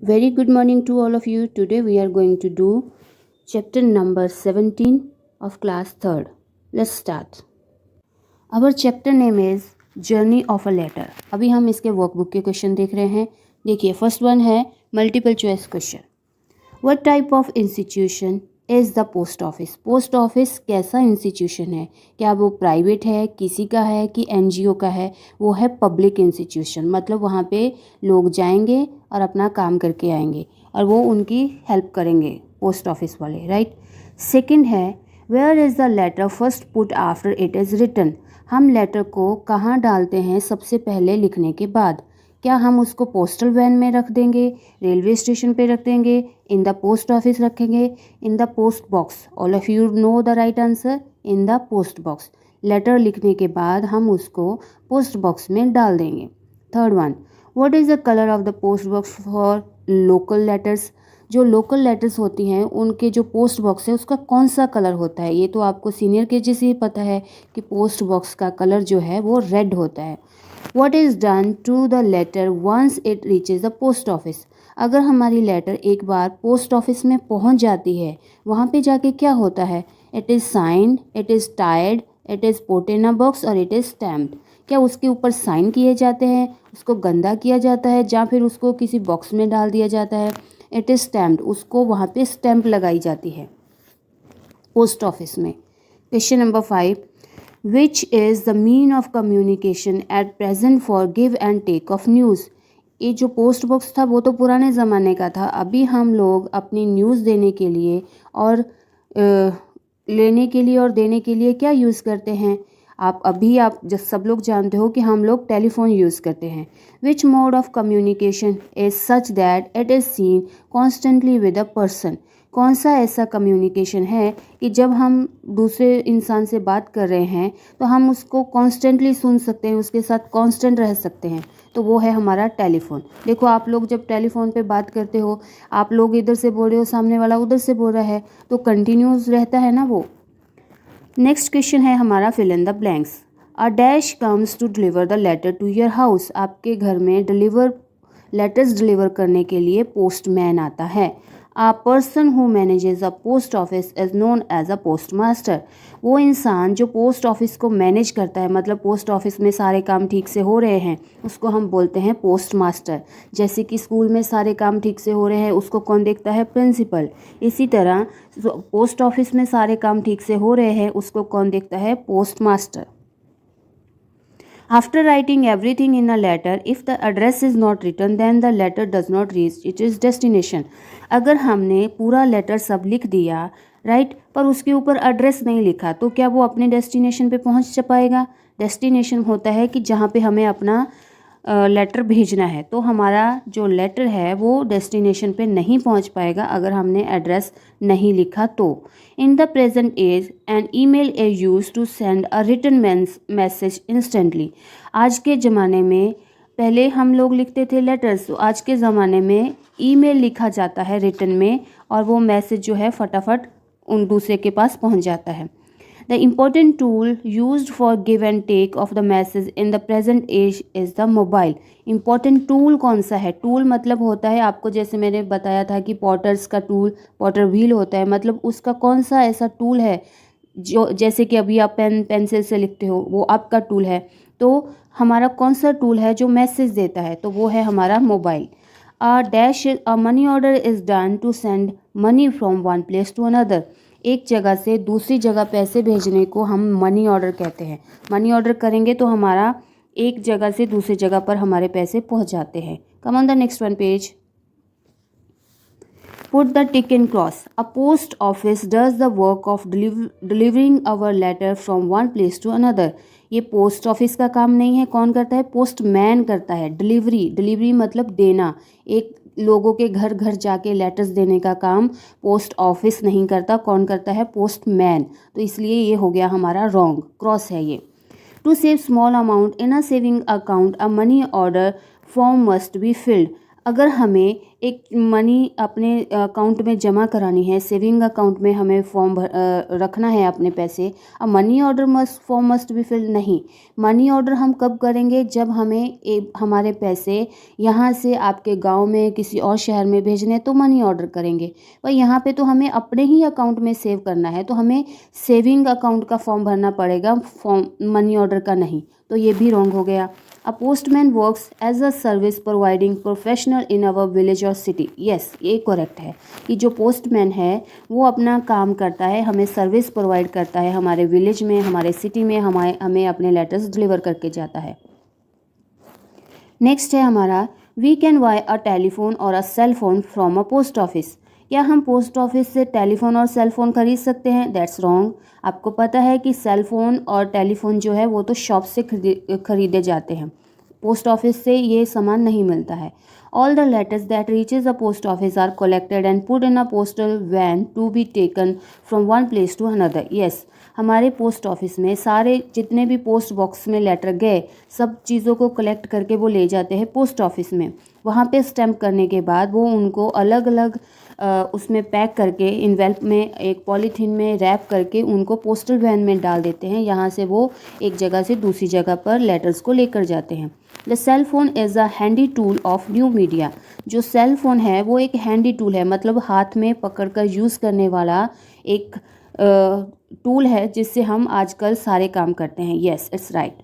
Very good morning to all of you. Today we are going to do chapter number 17 of class 3rd. Let's start. Our chapter name is Journey of a Letter. अभी हम इसके workbook के question देख रहे हैं. देखिए first one है multiple choice question. What type of institution is the post office? Post office कैसा इंस्टीट्यूशन है? क्या वो प्राइवेट है, किसी का है कि एनजीओ का है? वो है पब्लिक इंस्टीट्यूशन, मतलब वहाँ पे लोग जाएंगे और अपना काम करके आएंगे और वो उनकी हेल्प करेंगे पोस्ट ऑफिस वाले, राइट. सेकंड है where is the letter first put after it is written? हम लेटर को कहाँ डालते हैं सबसे पहले लिखने के बाद? क्या हम उसको पोस्टल वैन में रख देंगे, रेलवे स्टेशन पे रख देंगे, इन द पोस्ट ऑफिस रखेंगे, in the post box? All of you know the right answer, in the post box. Letter लिखने के बाद हम उसको पोस्ट बॉक्स में डाल देंगे. Third one, what is the colour of the post box for local letters? जो local letters होती हैं उनके जो पोस्ट बॉक्स है उसका कौन सा कलर होता है? ये तो आपको सीनियर केजी से ही पता है कि पोस्ट बॉक्स का कलर जो है वो रेड होता है. What is done to the letter once it reaches the post office? अगर हमारी लेटर एक बार पोस्ट ऑफिस में पहुंच जाती है, वहाँ पे जाके क्या होता है? It is signed, it is tied, it is put in a box और इट इज़ स्टैम्प्ड. क्या उसके ऊपर साइन किए जाते हैं, उसको गंदा किया जाता है, या फिर उसको किसी बॉक्स में डाल दिया जाता है? इट इज़ स्टैम्प्ड, उसको वहाँ पे स्टैम्प लगाई जाती है पोस्ट ऑफिस में. Question number 5, Which is the mean of communication at present for give and take of news? ये जो पोस्ट बॉक्स था वो तो पुराने ज़माने का था. अभी हम लोग अपनी न्यूज़ देने के लिए और लेने के लिए और देने के लिए क्या यूज़ करते हैं? आप जब सब लोग जानते हो कि हम लोग टेलीफोन यूज़ करते हैं. Which mode of communication is such that it is seen constantly with a person? कौन सा ऐसा कम्युनिकेशन है कि जब हम दूसरे इंसान से बात कर रहे हैं तो हम उसको कॉन्स्टेंटली सुन सकते हैं, उसके साथ कांस्टेंट रह सकते हैं? तो वो है हमारा टेलीफोन. देखो आप लोग जब टेलीफोन पे बात करते हो, आप लोग इधर से बोल रहे हो, सामने वाला उधर से बोल रहा है, तो कंटिन्यूस रहता है ना वो. नेक्स्ट क्वेश्चन है हमारा fill in the blanks. A dash comes to deliver the letter to your house. आपके घर में लेटर्स डिलीवर करने के लिए पोस्टमैन आता है. A person who manages a post office is known as a postmaster. वो इंसान जो पोस्ट ऑफिस को मैनेज करता है, मतलब पोस्ट ऑफिस में सारे काम ठीक से हो रहे हैं, उसको हम बोलते हैं पोस्ट मास्टर. जैसे कि स्कूल में सारे काम ठीक से हो रहे हैं, उसको कौन देखता है? प्रिंसिपल. इसी तरह पोस्ट ऑफिस में सारे काम ठीक से हो रहे हैं, उसको कौन देखता है? Post master. After writing everything in a letter, if the address is not written, then the letter does not reach its destination. अगर हमने पूरा लेटर सब लिख दिया, राइट, पर उसके ऊपर एड्रेस नहीं लिखा, तो क्या वो अपने डेस्टिनेशन पे पहुंच पाएगा? डेस्टिनेशन होता है कि जहाँ पे हमें अपना लेटर भेजना है, तो हमारा जो लेटर है वो डेस्टिनेशन पे नहीं पहुंच पाएगा अगर हमने एड्रेस नहीं लिखा तो. In the present age an email is use to send a written message instantly. आज के ज़माने में, पहले हम लोग लिखते थे लेटर्स, तो आज के ज़माने में ईमेल लिखा जाता है रिटन में, और वो मैसेज जो है फटाफट उन दूसरे के पास पहुंच जाता है. The important tool used for give and take of the message in the present age is the mobile. Important tool कौन सा है? टूल मतलब होता है, आपको जैसे मैंने बताया था कि पॉटर्स का टूल पॉटर व्हील होता है, मतलब उसका कौन सा ऐसा टूल है जो, जैसे कि अभी आप पेंसिल से लिखते हो, वो आपका टूल है. तो हमारा कौन सा टूल है जो मैसेज देता है? तो वो है हमारा mobile. A money order is done to send money from one place to another. एक जगह से दूसरी जगह पैसे भेजने को हम मनी ऑर्डर कहते हैं. मनी ऑर्डर करेंगे तो हमारा एक जगह से दूसरी जगह पर हमारे पैसे पहुंच जाते हैं. कम on the next one page. Put the tick in cross. A post office does the work of delivering our letter from one place to another. ये पोस्ट ऑफिस का काम नहीं है, कौन करता है? पोस्टमैन करता है. डिलीवरी मतलब देना. एक लोगों के घर घर जाके लेटर्स देने का काम पोस्ट ऑफिस नहीं करता, कौन करता है? पोस्टमैन. तो इसलिए ये हो गया हमारा रॉन्ग, क्रॉस है ये. To save small amount in a saving account a money order form must be filled. अगर हमें एक मनी अपने अकाउंट में जमा करानी है, सेविंग अकाउंट में हमें रखना है अपने पैसे, अब money order must be fill नहीं। मनी ऑर्डर हम कब करेंगे, जब हमें हमारे पैसे यहाँ से आपके गांव में किसी और शहर में भेजने, तो मनी ऑर्डर करेंगे। पर यहाँ पे तो हमें अपने ही अकाउंट में सेव करना है, तो हमें सेविंग अकाउंट का फॉर्म भरना पड़ेगा, फॉर्म मनी ऑर्डर का नहीं। तो ये भी रॉन्ग हो गया। A postman works as a service providing professional in our village और सिटी। यस, ये करेक्ट है कि जो पोस्टमैन है वो अपना काम करता है, हमें सर्विस प्रोवाइड करता है, हमारे विलेज में, हमारे सिटी में हमें अपने लेटर्स डिलीवर करके जाता है। नेक्स्ट है हमारा, we can buy a telephone और a cell phone from a post office. क्या हम पोस्ट ऑफिस से टेलीफोन और सेल फोन खरीद सकते हैं? That's wrong. आपको पता है कि सेल फोन और टेलीफोन जो है वो तो शॉप से खरीदे जाते हैं, पोस्ट ऑफिस से ये सामान नहीं मिलता है। All the letters that reaches a post office are collected and put in a postal van to be taken from one place to another. Yes, हमारे पोस्ट ऑफिस में सारे जितने भी पोस्ट बॉक्स में लेटर गए, सब चीज़ों को कलेक्ट करके वो ले जाते हैं पोस्ट ऑफिस में। वहाँ पे स्टैम्प करने के बाद वो उनको अलग अलग उसमें पैक करके, इन्वेल्प में, एक पॉलीथीन में रैप करके उनको पोस्टल वैन में डाल देते हैं। यहाँ से वो एक जगह से दूसरी जगह पर लेटर्स को लेकर जाते हैं। The cell phone is a handy tool of new media. जो सेल फोन है वो एक हैंडी टूल है, मतलब हाथ में पकड़कर यूज़ करने वाला एक टूल है जिससे हम आजकल सारे काम करते हैं। Yes, it's right.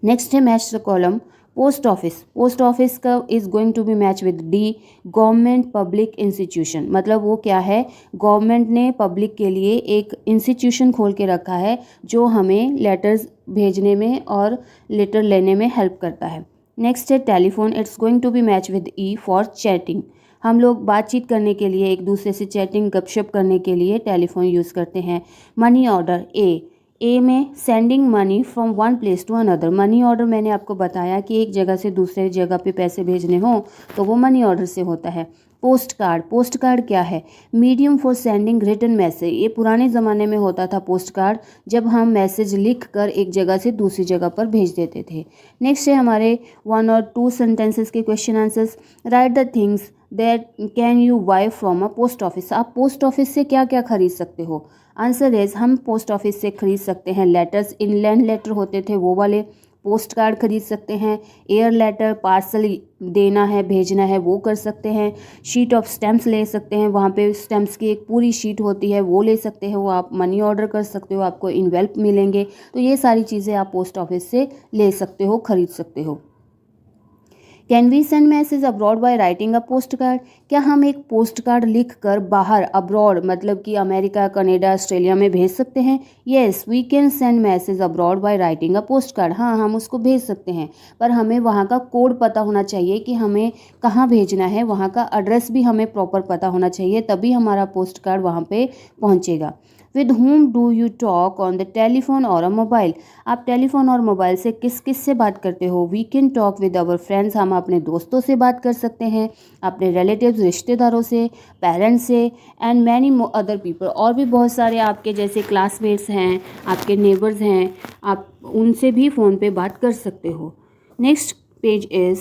नेक्स्ट है match the column. Post office, post office का is going to be match with D, government public institution. मतलब वो क्या है, गवर्नमेंट ने पब्लिक के लिए एक इंस्टीट्यूशन खोल के रखा है जो हमें लेटर्स भेजने में और लेटर लेने में हेल्प करता है। नेक्स्ट है telephone, it's going to be match with E for chatting. हम लोग बातचीत करने के लिए, एक दूसरे से चैटिंग गपशप करने के लिए टेलीफोन यूज़ करते हैं। मनी ऑर्डर, ए में sending money from one place to another. Money order मैंने आपको बताया कि एक जगह से दूसरे जगह पे पैसे भेजने हो तो वो मनी ऑर्डर से होता है। पोस्ट कार्ड, पोस्ट कार्ड क्या है, medium for sending written message. ये पुराने ज़माने में होता था पोस्ट कार्ड, जब हम मैसेज लिख कर एक जगह से दूसरी जगह पर भेज देते थे। नेक्स्ट है हमारे 1 और 2 सेंटेंसेस के question answers. Write the things that can you buy from a post office. आप पोस्ट ऑफिस से क्या क्या खरीद सकते हो? आंसर इज, हम पोस्ट ऑफिस से खरीद सकते हैं लेटर्स, इनलैंड लेटर होते थे वो वाले, पोस्ट कार्ड खरीद सकते हैं, एयर लेटर, पार्सल देना है, भेजना है, वो कर सकते हैं, शीट ऑफ स्टैम्प्स ले सकते हैं, वहाँ पे स्टैम्प्स की एक पूरी शीट होती है वो ले सकते हैं, वो आप मनी ऑर्डर कर सकते हो, आपको इनवेल्प मिलेंगे। तो ये सारी चीज़ें आप पोस्ट ऑफिस से ले सकते हो, खरीद सकते हो। Can we send message abroad by writing a post card. क्या हम एक पोस्ट कार्ड लिख कर बाहर, अब्रॉड मतलब कि अमेरिका, कनाडा, ऑस्ट्रेलिया में भेज सकते हैं? Yes, we can send message abroad by writing a post card. हाँ, हम उसको भेज सकते हैं, पर हमें वहाँ का कोड पता होना चाहिए कि हमें कहाँ भेजना है, वहाँ का एड्रेस भी हमें प्रॉपर पता होना चाहिए, तभी हमारा पोस्ट कार्ड वहाँ पे पहुँचेगा। With whom do you talk on the telephone और अ मोबाइल। आप टेलीफोन और मोबाइल से किस किस से बात करते हो? We can talk with our friends. हम अपने दोस्तों से बात कर सकते हैं, अपने रिलेटिव्स, रिश्तेदारों से, पेरेंट्स से, एंड मैनी अदर पीपल। और भी बहुत सारे आपके जैसे क्लासमेट्स हैं, आपके नेबर्स हैं, आप उनसे भी फ़ोन पे बात कर सकते हो। Next page is,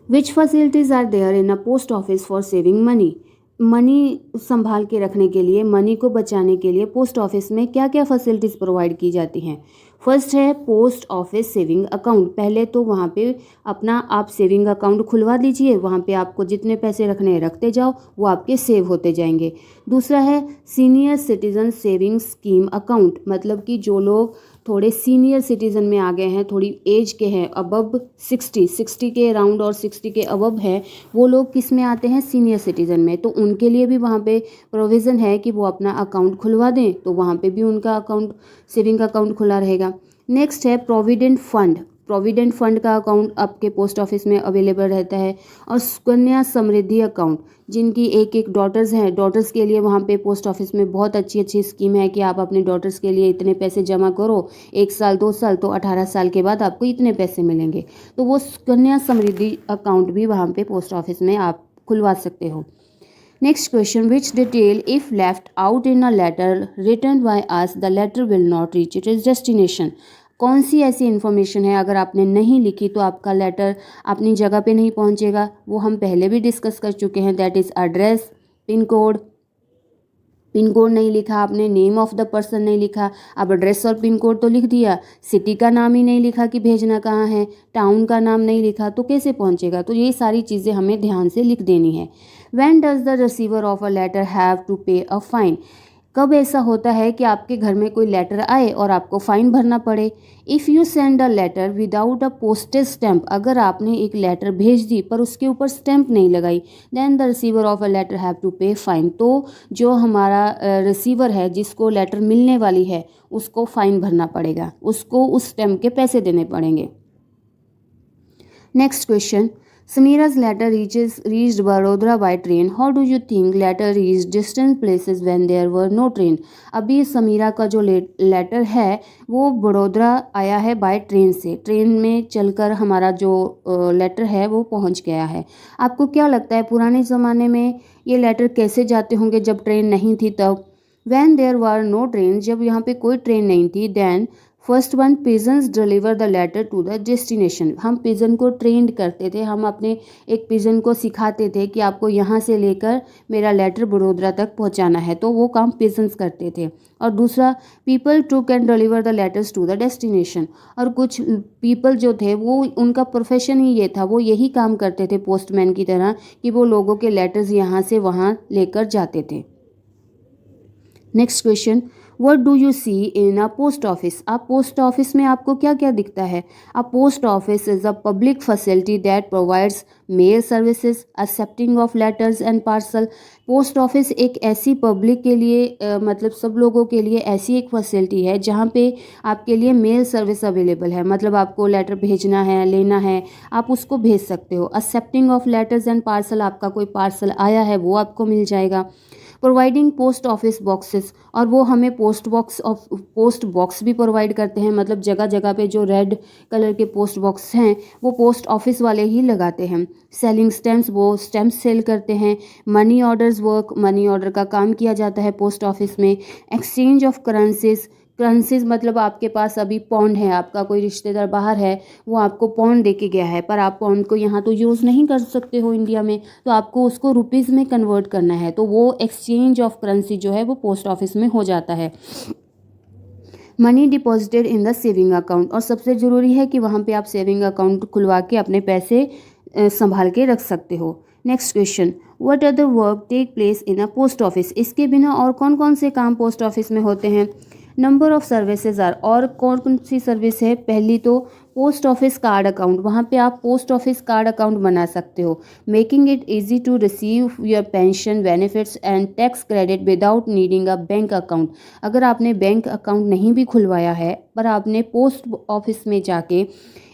which facilities are there in a post office for saving money. Money संभाल के रखने के लिए, मनी को बचाने के लिए पोस्ट ऑफिस में क्या क्या फैसिलिटीज़ प्रोवाइड की जाती हैं? फर्स्ट है पोस्ट ऑफिस सेविंग अकाउंट। पहले तो वहाँ पे अपना आप सेविंग अकाउंट खुलवा दीजिए, वहाँ पे आपको जितने पैसे रखने हैं रखते जाओ, वो आपके सेव होते जाएंगे। दूसरा है senior citizen saving scheme account, मतलब कि जो लोग थोड़े सीनियर सिटीज़न में आ गए हैं, थोड़ी एज के हैं, अबव 60 के अराउंड और 60 के अबव हैं, वो लोग किस में आते हैं? सीनियर सिटीज़न में। तो उनके लिए भी वहाँ पे प्रोविज़न है कि वो अपना अकाउंट खुलवा दें, तो वहाँ पे भी उनका अकाउंट, सेविंग अकाउंट खुला रहेगा। नेक्स्ट है प्रोविडेंट फंड। प्रोविडेंट फंड का अकाउंट आपके पोस्ट ऑफिस में अवेलेबल रहता है। और सुकन्या समृद्धि अकाउंट, जिनकी एक एक डॉटर्स हैं, डॉटर्स के लिए वहाँ पे पोस्ट ऑफिस में बहुत अच्छी अच्छी स्कीम है कि आप अपने डॉटर्स के लिए इतने पैसे जमा करो, 1 साल 2 साल, तो 18 साल के बाद आपको इतने पैसे मिलेंगे। तो वो सुकन्या समृद्धि अकाउंट भी वहाँ पे पोस्ट ऑफिस में आप खुलवा सकते हो। Next question, which detail if left out in a letter written by us, the letter will not reach its destination। कौन सी ऐसी इन्फॉर्मेशन है अगर आपने नहीं लिखी तो आपका लेटर अपनी जगह पे नहीं पहुंचेगा, वो हम पहले भी डिस्कस कर चुके हैं। That is address, pin code. Pin code नहीं लिखा आपने, नेम ऑफ द पर्सन नहीं लिखा, अब एड्रेस और पिन कोड तो लिख दिया, सिटी का नाम ही नहीं लिखा कि भेजना कहाँ है, टाउन का नाम नहीं लिखा, तो कैसे पहुँचेगा। तो ये सारी चीज़ें हमें ध्यान से लिख देनी है। When does the receiver of a letter have to pay a fine. कब ऐसा होता है कि आपके घर में कोई लेटर आए और आपको फ़ाइन भरना पड़े। If you send a letter without a postage stamp, अगर आपने एक लेटर भेज दी पर उसके ऊपर स्टैम्प नहीं लगाई, then the receiver of a letter have to pay fine. तो जो हमारा रिसीवर है, जिसको लेटर मिलने वाली है, उसको फ़ाइन भरना पड़ेगा, उसको उस स्टैम्प के पैसे देने पड़ेंगे। Next question, Samira's letter reached Barodara by train. How do you think letter reached distant places when there were no train? अभी समीरा का जो लेटर है वो बड़ोदरा आया है बाय ट्रेन से, ट्रेन में चलकर हमारा जो लेटर है वो पहुंच गया है। आपको क्या लगता है पुराने ज़माने में ये लेटर कैसे जाते होंगे जब ट्रेन नहीं थी तब। When there were no train, जब यहाँ पे कोई ट्रेन नहीं थी, then first one pigeons deliver the letter to the destination. हम पिजन को ट्रेंड करते थे, हम अपने एक पिजन को सिखाते थे कि आपको यहाँ से लेकर मेरा लेटर बड़ोदरा तक पहुँचाना है, तो वो काम पिजन्स करते थे। और दूसरा, people too can deliver the letters to the destination. और कुछ पीपल जो थे वो उनका प्रोफेशन ही ये था, वो यही काम करते थे पोस्टमैन की तरह कि वो लोगों के लेटर्स यहाँ से वहाँ लेकर जाते थे। Next question, what do you see in a post office. आप पोस्ट ऑफिस में आपको क्या क्या दिखता है। A post office is a public facility that provides mail services, accepting of letters and parcel. पोस्ट ऑफिस एक ऐसी पब्लिक के लिए मतलब सब लोगों के लिए ऐसी एक फैसिलिटी है जहाँ पे आपके लिए मेल सर्विस अवेलेबल है, मतलब आपको लेटर भेजना है, लेना है, आप उसको भेज सकते हो। Accepting of letters and parcel, आपका कोई पार्सल आया है वो आपको मिल जाएगा। प्रोवाइडिंग पोस्ट ऑफिस बॉक्सेस, और वो हमें पोस्ट बॉक्स भी प्रोवाइड करते हैं, मतलब जगह जगह पे जो रेड कलर के पोस्ट बॉक्स हैं वो पोस्ट ऑफिस वाले ही लगाते हैं। सेलिंग स्टैम्प्स, वो स्टैम्प्स सेल करते हैं। Money orders work, money order का काम किया जाता है पोस्ट ऑफिस में। एक्सचेंज ऑफ करेंसीज मतलब आपके पास अभी पौंड है, आपका कोई रिश्तेदार बाहर है, वो आपको पौंड दे के गया है, पर आप पौंड को यहाँ तो यूज़ नहीं कर सकते हो इंडिया में, तो आपको उसको रुपीज़ में कन्वर्ट करना है, तो वो एक्सचेंज ऑफ करेंसी जो है वो पोस्ट ऑफिस में हो जाता है। Money deposited in the saving account, और सबसे ज़रूरी है कि वहाँ पे आप सेविंग अकाउंट खुलवा के अपने पैसे संभाल के रख सकते हो। Next question, what other work take place in a post office. इसके बिना और कौन कौन से काम पोस्ट ऑफिस में होते हैं। नंबर ऑफ़ सर्विसेज आर, और कौन कौन सी सर्विस है। पहली तो पोस्ट ऑफिस कार्ड अकाउंट, वहाँ पे आप पोस्ट ऑफिस कार्ड अकाउंट बना सकते हो। Making it easy to receive your pension benefits and tax credit without needing a bank account. अगर आपने बैंक अकाउंट नहीं भी खुलवाया है पर आपने पोस्ट ऑफिस में जाके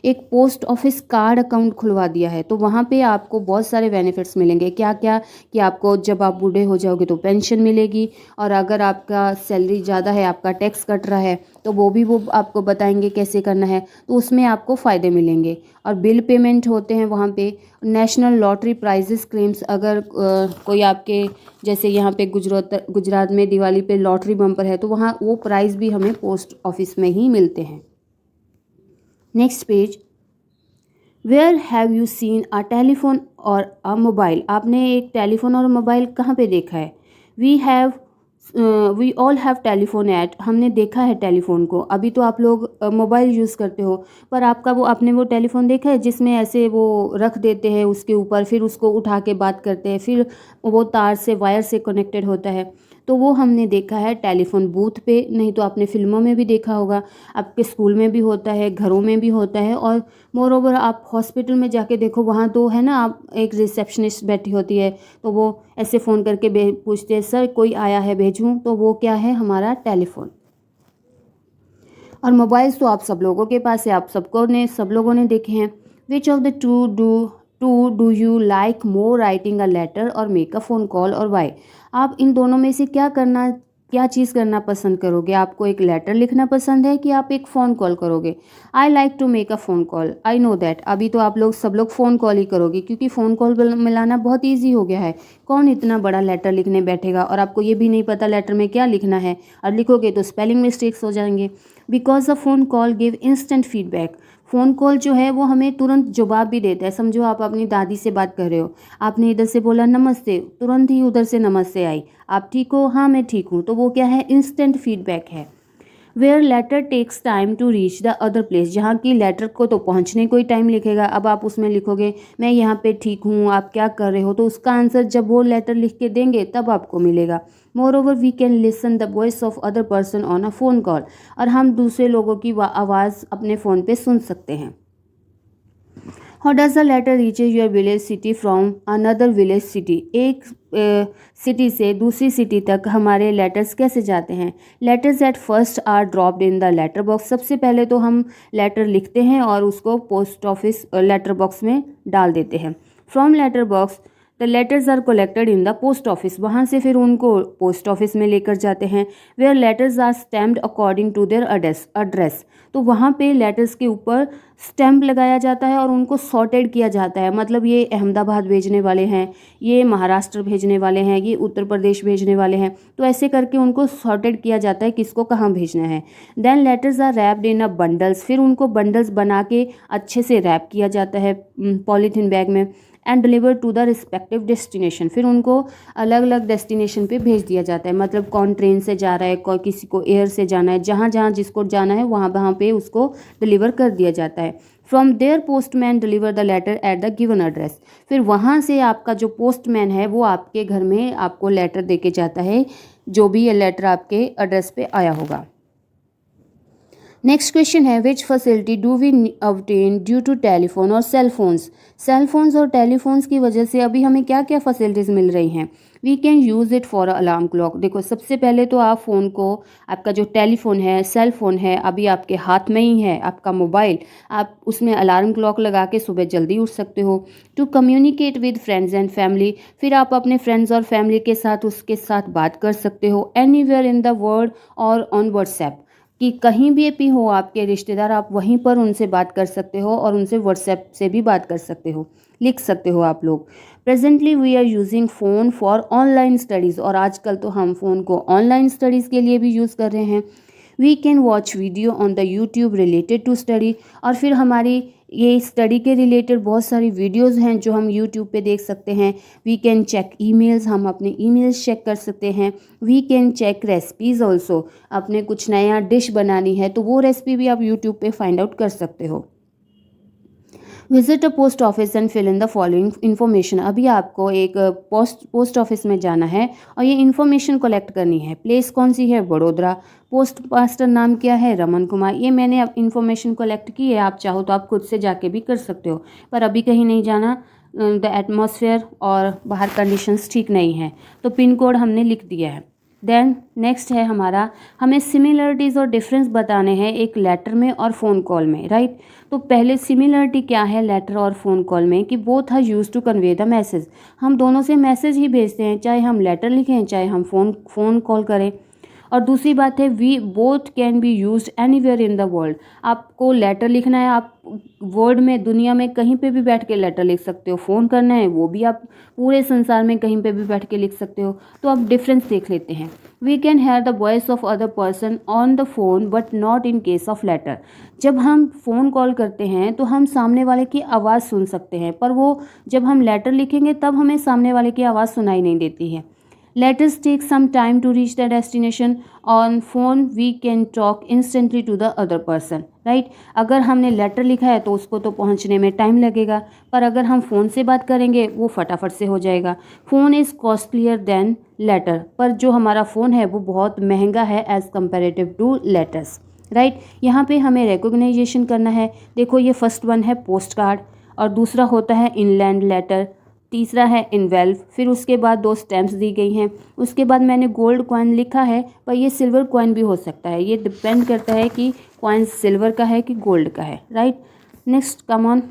एक पोस्ट ऑफिस कार्ड अकाउंट खुलवा दिया है, तो वहाँ पे आपको बहुत सारे बेनिफिट्स मिलेंगे। क्या क्या, कि आपको जब आप बूढ़े हो जाओगे तो पेंशन मिलेगी, और अगर आपका सैलरी ज़्यादा है, आपका टैक्स कट रहा है, तो वो आपको बताएंगे कैसे करना है, तो उसमें आपको फ़ायदे मिलेंगे। और बिल पेमेंट होते हैं वहाँ पे। नेशनल लॉटरी प्राइजेस क्लेम्स, अगर कोई आपके जैसे यहाँ पे गुजरात में दिवाली पे लॉटरी बम्पर है, तो वहाँ वो प्राइज़ भी हमें पोस्ट ऑफिस में ही मिलते हैं। Next page, where have you seen a telephone और अ मोबाइल। आपने एक टेलीफोन और मोबाइल कहाँ पे देखा है। We all have telephone at, हमने देखा है टेलीफोन को। अभी तो आप लोग मोबाइल यूज़ करते हो, पर आपने वो टेलीफोन देखा है जिसमें ऐसे वो रख देते हैं उसके ऊपर, फिर उसको उठा के बात करते हैं, फिर वो तार से वायर से कनेक्टेड होता है, तो वो हमने देखा है टेलीफोन बूथ पे। नहीं तो आपने फिल्मों में भी देखा होगा, आपके स्कूल में भी होता है, घरों में भी होता है, और मोर ओवर आप हॉस्पिटल में जाके देखो, वहाँ तो है ना, आप एक रिसेप्शनिस्ट बैठी होती है, तो वो ऐसे फ़ोन करके पूछते हैं सर कोई आया है भेजूँ, तो वो क्या है, हमारा टेलीफोन। और मोबाइल्स तो आप सब लोगों के पास है, आप सब लोगों ने देखे हैं। Which of the two do you like more, writing a letter और मेक अ फ़ोन कॉल, और वाई। आप इन दोनों में से क्या चीज़ करना पसंद करोगे। आपको एक लेटर लिखना पसंद है कि आप एक फ़ोन कॉल करोगे। I like to make a phone call, I know that. अभी तो आप लोग सब लोग फ़ोन कॉल ही करोगे, क्योंकि फ़ोन कॉल मिलाना बहुत ईजी हो गया है। कौन इतना बड़ा लेटर लिखने बैठेगा, और आपको ये भी नहीं पता लेटर में क्या लिखना है, और लिखोगे तो स्पेलिंग मिस्टेक्स हो जाएंगे। Because a phone call give instant feedback. Phone call जो है वो हमें तुरंत जवाब भी देता है। समझो आप अपनी दादी से बात कर रहे हो, आपने इधर से बोला नमस्ते, तुरंत ही उधर से नमस्ते आई, आप ठीक हो, हाँ मैं ठीक हूँ, तो वो क्या है, इंस्टेंट फीडबैक है। Where letter takes time to reach the other place, जहाँ की लेटर को तो पहुँचने को ही टाइम लिखेगा। अब आप उसमें लिखोगे मैं यहाँ पे ठीक हूँ, आप क्या कर रहे हो, तो उसका आंसर जब वो लेटर लिख के देंगे तब आपको मिलेगा। Moreover we can listen the voice of other person on a phone call, और हम दूसरे लोगों की आवाज़ अपने फ़ोन पे सुन सकते हैं। How does the letter reaches your village city from another village city, एक सिटी से दूसरी सिटी तक हमारे लेटर्स कैसे जाते हैं। Letters at first are dropped in the letter box, सबसे पहले तो हम लेटर लिखते हैं और उसको पोस्ट ऑफिस लेटर बॉक्स में डाल देते हैं। From letter box the letters are collected in the post office, वहाँ से फिर उनको पोस्ट ऑफिस में लेकर जाते हैं। Where letters are stamped according to their address, तो वहाँ पे लेटर्स के ऊपर स्टैम्प लगाया जाता है और उनको सॉर्टेड किया जाता है। मतलब ये अहमदाबाद भेजने वाले हैं, ये महाराष्ट्र भेजने वाले हैं, ये उत्तर प्रदेश भेजने वाले हैं, तो ऐसे करके उनको सॉर्टेड किया जाता है किसको कहाँ भेजना है। Then letters are wrapped in a bundles, फिर उनको बंडल्स बना के अच्छे से रैप किया जाता है पॉलीथीन बैग में, and deliver to the respective destination, फिर उनको अलग अलग डेस्टिनेशन पे भेज दिया जाता है। मतलब कौन ट्रेन से जा रहा है, कोई किसी को एयर से जाना है, जहाँ जहाँ जिसको जाना है वहाँ वहाँ पे उसको डिलीवर कर दिया जाता है। From there postman deliver the letter at the given address, फिर वहाँ से आपका जो पोस्टमैन है वो आपके घर में आपको लेटर दे के जाता है, जो भी ये लेटर आपके एड्रेस पे आया होगा। नेक्स्ट क्वेश्चन है which facility do we obtain due to telephone और सेल फोन्स, सेल फोन्स और टेलीफोन्स की वजह से अभी हमें क्या क्या फैसिलिटीज़ मिल रही हैं। We can use it for alarm clock, देखो सबसे पहले तो आप फ़ोन को, आपका जो टेलीफोन है, सेल फोन है, अभी आपके हाथ में ही है आपका मोबाइल, आप उसमें अलार्म क्लॉक लगा के सुबह जल्दी उठ सकते हो। To communicate with friends and family, फिर आप अपने फ्रेंड्स और फैमिली के साथ उसके साथ बात कर सकते हो एनीवेयर इन द वर्ल्ड और ऑन व्हाट्सएप, कि कहीं भी हो आपके रिश्तेदार, आप वहीं पर उनसे बात कर सकते हो और उनसे व्हाट्सएप से भी बात कर सकते हो, लिख सकते हो आप लोग। Presently we are using phone for online studies, और आजकल तो हम फ़ोन को ऑनलाइन स्टडीज़ के लिए भी यूज़ कर रहे हैं। We can watch video on the YouTube related to study, और फिर हमारी ये स्टडी के रिलेटेड बहुत सारी वीडियोस हैं जो हम यूट्यूब पे देख सकते हैं। वी कैन चेक ईमेल्स, हम अपने ईमेल्स चेक कर सकते हैं। We can check recipes also, अपने कुछ नया डिश बनानी है तो वो रेसिपी भी आप यूट्यूब पे फाइंड आउट कर सकते हो। Visit a post office and fill in the following information, अभी आपको एक पोस्ट ऑफिस में जाना है और ये इन्फॉर्मेशन कलेक्ट करनी है। प्लेस कौन सी है, बड़ोदरा। पोस्ट मास्टर नाम क्या है, रमन कुमार। ये मैंने अब इन्फॉर्मेशन कलेक्ट की है, आप चाहो तो आप खुद से जाके भी कर सकते हो, पर अभी कहीं नहीं जाना, द एटमॉस्फेयर और बाहर कंडीशंस ठीक नहीं है, तो पिन कोड हमने लिख दिया है। देन नेक्स्ट है हमारा, हमें सिमिलरिटीज़ और डिफरेंस बताने हैं एक लेटर में और फ़ोन कॉल में, राइट। तो पहले सिमिलरिटी क्या है लेटर और फ़ोन कॉल में, कि both are use to convey the message, हम दोनों से मैसेज ही भेजते हैं, चाहे हम लेटर लिखें चाहे हम फ़ोन कॉल करें। और दूसरी बात है we both can be used anywhere in the world, आपको लेटर लिखना है, आप वर्ल्ड में दुनिया में कहीं पे भी बैठ के लेटर लिख सकते हो, फ़ोन करना है वो भी आप पूरे संसार में कहीं पे भी बैठ के लिख सकते हो। तो अब डिफरेंस देख लेते हैं। We can hear the voice of other person on the phone but not in case of letter, जब हम फ़ोन कॉल करते हैं तो हम सामने वाले की आवाज़ सुन सकते हैं, पर वो जब हम लेटर लिखेंगे तब हमें सामने वाले की आवाज़ सुनाई नहीं देती है। Letters take some time to reach the destination. On phone we can talk instantly to the other person, right? अगर हमने लेटर लिखा है तो उसको तो पहुंचने में टाइम लगेगा, पर अगर हम फ़ोन से बात करेंगे वो फटाफट से हो जाएगा। Phone is costlier than letter, पर जो हमारा फ़ोन है वो बहुत महंगा है as comparative to letters, right. यहाँ पे हमें रिकॉग्नाइजेशन करना है। देखो ये फर्स्ट वन है पोस्ट कार्ड, और दूसरा होता है इनलैंड लेटर, तीसरा है इनवेल्व, फिर उसके बाद 2 स्टैम्प्स दी गई हैं। उसके बाद मैंने गोल्ड कॉइन लिखा है, पर ये सिल्वर कॉइन भी हो सकता है, ये डिपेंड करता है कि कॉइन सिल्वर का है कि गोल्ड का है, right. Next come on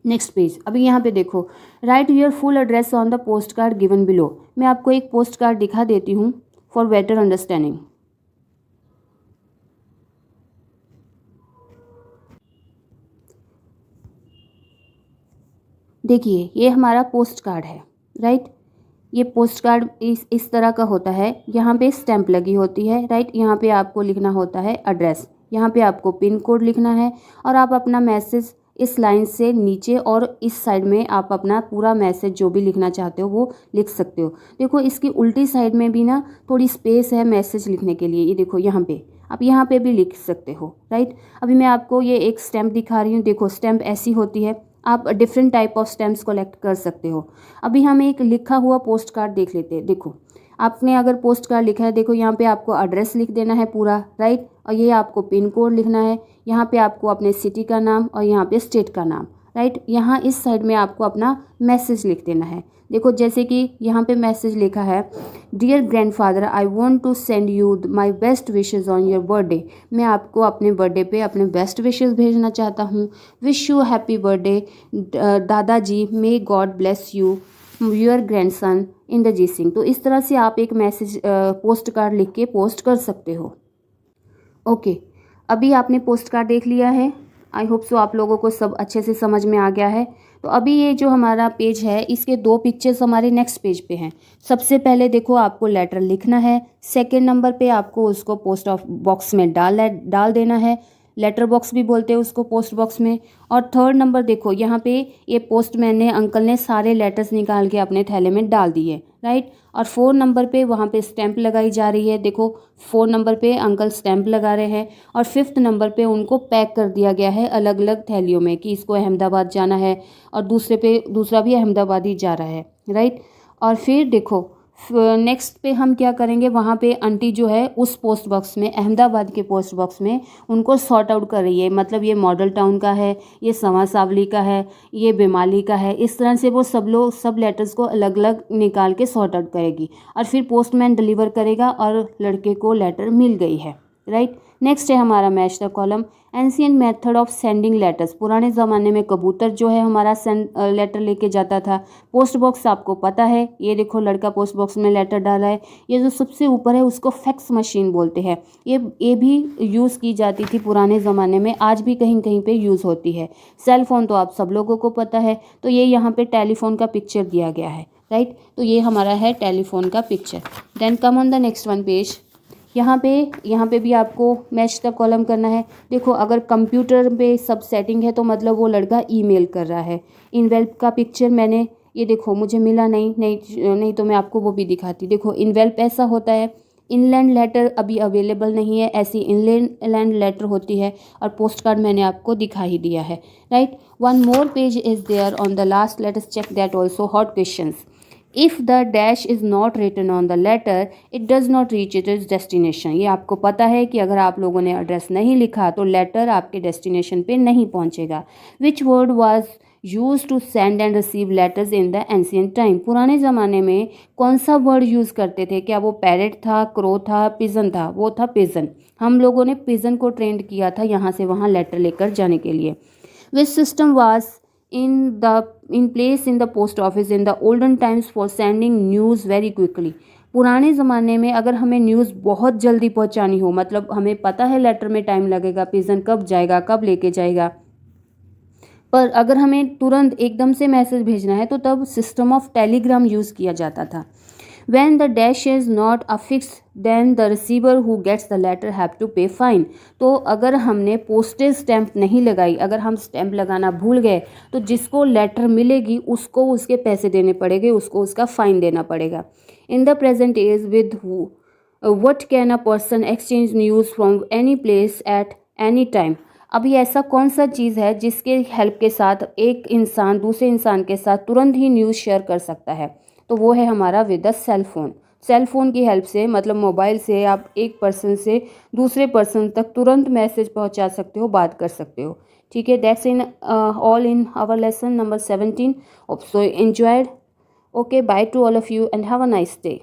next page. अभी यहाँ पे देखो, right your full address on the post card given below, मैं आपको एक पोस्ट कार्ड दिखा देती हूँ फॉर बेटर अंडरस्टैंडिंग। देखिए ये हमारा पोस्ट कार्ड है, राइट। ये पोस्ट कार्ड इस तरह का होता है। यहाँ पे स्टैंप लगी होती है, राइट। यहाँ पे आपको लिखना होता है एड्रेस, यहाँ पे आपको पिन कोड लिखना है और आप अपना मैसेज इस लाइन से नीचे और इस साइड में आप अपना पूरा मैसेज जो भी लिखना चाहते हो वो लिख सकते हो। देखो इसकी उल्टी साइड में भी ना थोड़ी स्पेस है मैसेज लिखने के लिए, ये देखो यहाँ पे आप यहाँ पे भी लिख सकते हो, राइट। अभी मैं आपको ये एक स्टैम्प दिखा रही हूँ। देखो स्टैम्प ऐसी होती है, आप different type of stamps collect कर सकते हो। अभी हम एक लिखा हुआ पोस्ट कार्ड देख लेते हैं। देखो आपने अगर पोस्ट कार्ड लिखा है, देखो यहाँ पे आपको एड्रेस लिख देना है पूरा, राइट। और ये आपको पिन कोड लिखना है, यहाँ पे आपको अपने सिटी का नाम और यहाँ पे स्टेट का नाम, राइट। यहाँ इस साइड में आपको अपना मैसेज लिख देना है। देखो जैसे कि यहाँ पे मैसेज लिखा है, dear grandfather I want to send you my best wishes on your birthday. मैं आपको अपने बर्थडे पे अपने बेस्ट विशेस भेजना चाहता हूँ। विश यू हैप्पी बर्थडे दादाजी, may God bless you, your grandson Indrajit Singh. तो इस तरह से आप एक मैसेज पोस्ट कार्ड लिख के पोस्ट कर सकते हो। ओके, अभी आपने पोस्ट कार्ड देख लिया है। आई होप सो आप लोगों को सब अच्छे से समझ में आ गया है। तो अभी ये जो हमारा पेज है इसके 2 पिक्चर्स हमारे नेक्स्ट पेज पे हैं। सबसे पहले देखो आपको लेटर लिखना है, सेकंड नंबर पे आपको उसको पोस्ट ऑफ बॉक्स में डाल देना है। लेटर बॉक्स भी बोलते हैं उसको, पोस्ट बॉक्स में। और थर्ड नंबर देखो यहाँ पे ये पोस्टमैन ने, अंकल ने सारे लेटर्स निकाल के अपने थैले में डाल दिए, राइट। और 4 नंबर पे वहाँ पे स्टैंप लगाई जा रही है। देखो 4 नंबर पे अंकल स्टैंप लगा रहे हैं और 5th नंबर पे उनको पैक कर दिया गया है अलग अलग थैलियों में कि इसको अहमदाबाद जाना है और दूसरा भी अहमदाबाद ही जा रहा है, राइट। और फिर देखो नेक्स्ट पे हम क्या करेंगे, वहाँ पे आंटी जो है उस पोस्ट बॉक्स में, अहमदाबाद के पोस्ट बॉक्स में उनको सॉर्ट आउट कर रही है। मतलब ये मॉडल टाउन का है, ये समा सावली का है, ये बेमाली का है। इस तरह से वो सब लेटर्स को अलग अलग निकाल के सॉर्ट आउट करेगी और फिर पोस्टमैन डिलीवर करेगा और लड़के को लेटर मिल गई है, राइट। नेक्स्ट है हमारा match the column, ancient method of sending letters. पुराने ज़माने में कबूतर जो है हमारा लेटर लेके जाता था। पोस्ट बॉक्स आपको पता है, ये देखो लड़का पोस्ट बॉक्स में लेटर डाला है। ये जो सबसे ऊपर है उसको फैक्स मशीन बोलते हैं। ये भी यूज़ की जाती थी पुराने ज़माने में, आज भी कहीं कहीं पे यूज़ होती है। सेल फ़ोन तो आप सब लोगों को पता है। तो ये यहाँ पे टेलीफोन का पिक्चर दिया गया है, राइट। तो ये हमारा है टेलीफोन का picture. Then come on the next one page. यहाँ पे भी आपको मैच द कॉलम करना है। देखो अगर कंप्यूटर पे सब सेटिंग है तो मतलब वो लड़का ईमेल कर रहा है। इनवेल्प का पिक्चर मैंने, ये देखो मुझे मिला नहीं तो मैं आपको वो भी दिखाती। देखो इनवेल्प ऐसा होता है। इनलैंड लेटर अभी अवेलेबल नहीं है, ऐसी इनलैंड लेटर होती है। और पोस्ट कार्ड मैंने आपको दिखा ही दिया है, right. One more page is there on the last, let us check that also. Hot questions. If the dash is not written on the letter it does not reach its destination. ये आपको पता है कि अगर आप लोगों ने address नहीं लिखा तो लेटर आपके डेस्टिनेशन पे नहीं पहुंचेगा। Which word was use to send and receive letters in the ancient time. पुराने ज़माने में कौन सा वर्ड यूज़ करते थे? क्या वो पैरेट था, क्रो था, पिजन था? वो था पिजन। हम लोगों ने पिजन को ट्रेंड किया था यहाँ से वहाँ लेटर लेकर जाने के लिए। Which system was in place in the post office in the olden times for sending news very quickly। पुराने ज़माने में अगर हमें न्यूज़ बहुत जल्दी पहुंचानी हो, मतलब हमें पता है लेटर में टाइम लगेगा, पिजन कब जाएगा, कब लेके जाएगा, पर अगर हमें तुरंत एकदम से मैसेज भेजना है तो तब सिस्टम ऑफ टेलीग्राम यूज़ किया जाता था। When the dash is not affixed, then the receiver who gets the letter have to pay fine। तो अगर हमने पोस्टेज स्टैंप नहीं लगाई, अगर हम स्टैंप लगाना भूल गए तो जिसको लेटर मिलेगी उसको उसके पैसे देने पड़ेंगे, उसको उसका फ़ाइन देना पड़ेगा। In the present age with what can a person exchange news from any place at any time। अभी ऐसा कौन सा चीज़ है जिसके हेल्प के साथ एक इंसान दूसरे इंसान के साथ तुरंत ही न्यूज़ शेयर कर सकता है? तो वो है हमारा with the cell phone. Cell phone की हेल्प से, मतलब मोबाइल से आप एक पर्सन से दूसरे पर्सन तक तुरंत मैसेज पहुंचा सकते हो, बात कर सकते हो, ठीक है। That's in all in our lesson number 17। Hope so enjoyed. Okay, bye to all of you and have a nice day.